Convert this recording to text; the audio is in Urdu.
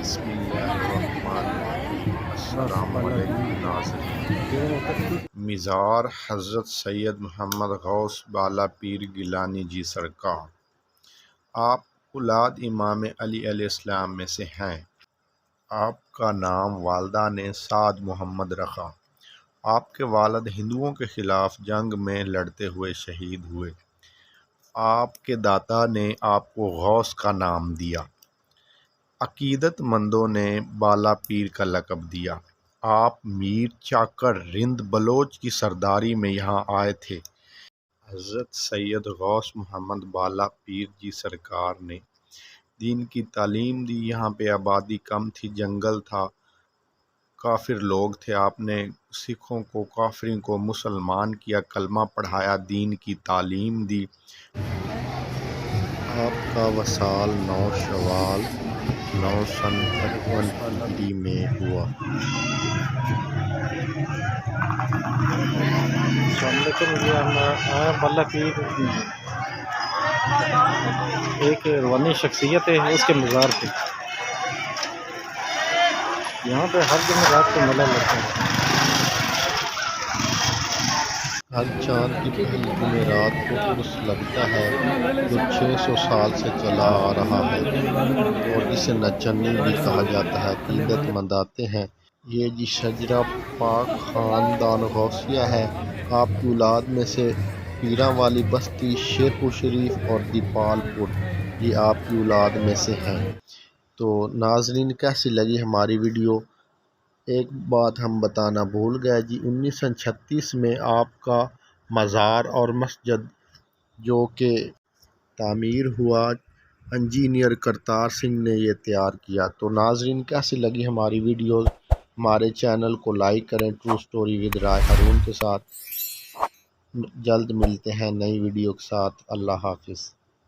بسم اللہ الرحمن الرحیم۔ السلام علیکم ناظرین۔ مزار حضرت سید محمد غوث بالا پیر گیلانی جی سرکار، آپ اولاد امام علی علیہ السلام میں سے ہیں۔ آپ کا نام والدہ نے سعد محمد رکھا۔ آپ کے والد ہندوؤں کے خلاف جنگ میں لڑتے ہوئے شہید ہوئے۔ آپ کے دادا نے آپ کو غوث کا نام دیا۔ عقیدت مندوں نے بالا پیر کا لقب دیا۔ آپ میر چاکر رند بلوچ کی سرداری میں یہاں آئے تھے۔ حضرت سید غوث محمد بالا پیر جی سرکار نے دین کی تعلیم دی۔ یہاں پہ آبادی کم تھی، جنگل تھا، کافر لوگ تھے۔ آپ نے سکھوں کو، کافرین کو مسلمان کیا، کلمہ پڑھایا، دین کی تعلیم دی۔ آپ کا وصال 9 شوال 9 سن 55 ہجری میں ہوا۔ السلام علیکم۔ یہ ہم آیا بالا پیر ایک روحانی شخصیت ہے، اس کے مزار پہ یہاں پہ ہر جمعرات کو میلہ لگتا ہے۔ ہر چاند کی پہلی جمعرات کو عرس لگتا ہے، جو 600 سال سے چلا آ رہا ہے اور اسے نچنی بھی کہا جاتا ہے۔ عقیدت مند آتے ہیں۔ یہ جی شجرہ پاک خاندان غوثیہ ہے۔ آپ کی اولاد میں سے پیراں والی بستی، شیخو شریف اور دیپال پور یہ آپ کی اولاد میں سے ہیں۔ تو ناظرین، کیسی لگی ہماری ویڈیو؟ ایک بات ہم بتانا بھول گئے جی، 1936 میں آپ کا مزار اور مسجد جو کہ تعمیر ہوا، انجینئر کرتار سنگھ نے یہ تیار کیا۔ تو ناظرین، کیسی لگی ہماری ویڈیوز؟ ہمارے چینل کو لائک کریں۔ ٹرو سٹوری ود رائے ہارون کے ساتھ جلد ملتے ہیں نئی ویڈیو کے ساتھ۔ اللہ حافظ۔